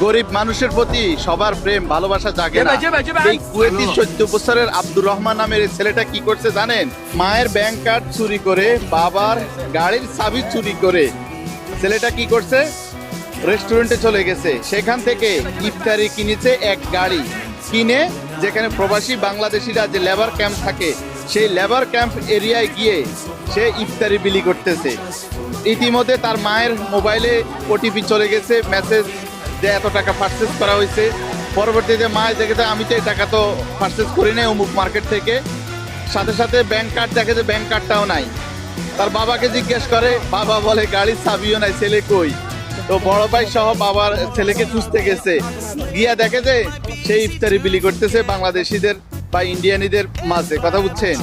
গরিব মানুষের প্রতি সবার প্রেম ভালোবাসা জাগে না। এই কুয়েতি 14 বছরের আব্দুর রহমান নামের এই ছেলেটা কি করছে জানেন? মায়ের ব্যাংক কার্ড চুরি করে, বাবার গাড়ির চাবি চুরি করে ছেলেটা কি করছে? রেস্টুরেন্টে চলে গেছে। সেখান থেকে ইফতারি কিনেছে এক গাড়ি কিনে, যেখানে প্রবাসী বাংলাদেশিরা যে লেবার ক্যাম্প থাকে সেই লেবার ক্যাম্প এরিয়ায় গিয়ে সে ইফতারি বিলি করতেছে। ইতিমধ্যে তার মায়ের মোবাইলে ওটিপি চলে গেছে, মেসেজ যে এত টাকা পারচেস করা হয়েছে। পরবর্তীতে মা দেখেছে আমি তো এই টাকা তো পারচেস করি নাই অমুক মার্কেট থেকে। সাথে সাথে ব্যাংক কার্ড দেখে যে ব্যাংক কার্ডটাও নাই। তার বাবাকে জিজ্ঞেস করে, বাবা বলে গাড়ির চাবিও নাই, ছেলে কই? তো বড় ভাই সহ বাবার ছেলেকে খুঁজতে গেছে, গিয়া দেখে যে সেই ইফতারি বিলি করতেছে বাংলাদেশিদের বা ইন্ডিয়ানিদের মাঝে। কথা বুঝছেন?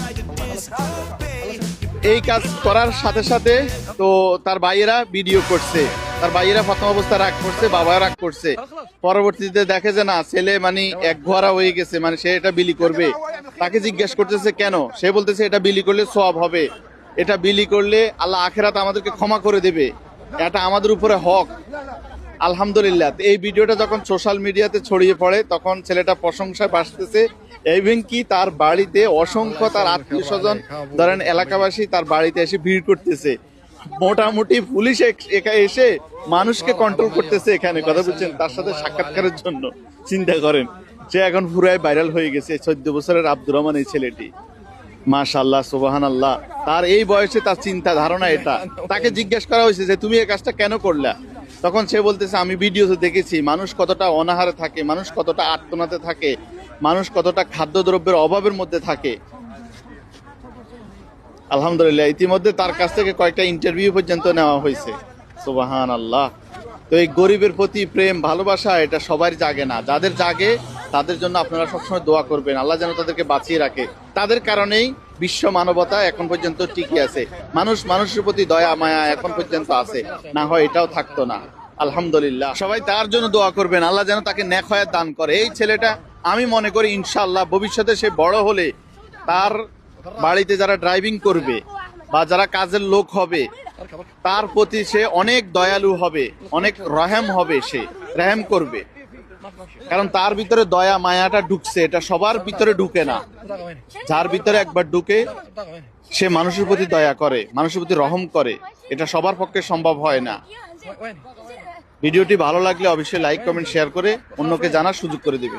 এই কাজ করার সাথে সাথে তো তার ভাইয়েরা ভিডিও করছে, তার ভাইয়েরা প্রথম অবস্থা রাগ করছে, বাবা রাগ করছে। পরবর্তীতে দেখে যে না, ছেলে মানে এক ঘোড়া হয়ে গেছে, মানে সে এটা বিলি করবে। তাকে জিজ্ঞেস করতেছে কেন? সে বলতেছে এটা বিলি করলে সওয়াব হবে, এটা বিলি করলে আল্লাহ আখেরাতে আমাদেরকে ক্ষমা করে দেবে, এটা আমাদের উপরে হক। আলহামদুলিল্লাহ। এই ভিডিওটা যখন সোশ্যাল মিডিয়াতে ছড়িয়ে পড়ে তখন ছেলেটা প্রশংসায় ভাসতেছে। এবং কি তার বাড়িতে অসংখ্য তার আত্মীয় স্বজন, ধরেন এলাকাবাসী তার বাড়িতে এসে ভিড় করতেছে। মোটামুটি পুলিশ এসে মানুষকে কন্ট্রোল করতেছে এখানে। কথা বলছেন, তার সাথে সাক্ষাৎকারের জন্য। চিন্তা করেন, সে এখন পুরাই ভাইরাল হয়ে গেছে। 14 বছরের আব্দুর রহমান এই ছেলেটি, মাশাআল্লাহ সুবহানাল্লাহ। তার এই বয়সে তার চিন্তা ধারণা এটা। তাকে জিজ্ঞেস করা হয়েছে যে তুমি এই কাজটা কেন করলা? তখন সে বলতেছে আমি ভিডিওতে দেখেছি মানুষ কতটা অনাহারে থাকে, মানুষ কতটা আর্তনাতে থাকে, মানুষ কতটা খাদ্যদ্রব্যের অভাবের মধ্যে থাকে। আলহামদুলিল্লাহ। ইতিমধ্যে তার কাছ থেকে কয়েকটা ইন্টারভিউ পর্যন্ত নেওয়া হয়েছে। সুবহানাল্লাহ। তো এই গরিবের প্রতি প্রেম ভালোবাসা এটা সবার জাগে না। যাদের জাগে তাদের জন্য আপনারা সবসময় দোয়া করবেন, আল্লাহ যেন তাদেরকে বাঁচিয়ে রাখে। তাদের কারণেই বিশ্ব মানবতা এখন পর্যন্ত টিকে আছে। মানুষ মানুষের প্রতি দয়া মায়া এখন পর্যন্ত আছে, না হয় এটাও থাকতো না। আলহামদুলিল্লাহ। সবাই তার জন্য দোয়া করবেন, আল্লাহ যেন তাকে নেক হায়াত দান করে। এই ছেলেটা আমি মনে করি ইনশাআল্লাহ ভবিষ্যতে সে বড় হলে তার বাড়িতে যারা ড্রাইভিং করবে বা যারা কাজের লোক হবে তার প্রতি সে অনেক দয়ালু হবে, অনেক রহেম হবে, সে রহেম করবে। কারণ তার ভিতরে দয়া মায়াটা ঢুকছে, এটা সবার ভিতরে ঢুকে না। যার ভিতরে একবার ঢুকে সে মানুষের প্রতি দয়া করে, মানুষের প্রতি রহম করে, এটা সবার পক্ষে সম্ভব হয় না। ভিডিওটি ভালো লাগলে অবশ্যই লাইক কমেন্ট শেয়ার করে অন্যকে জানার সুযোগ করে দিবে।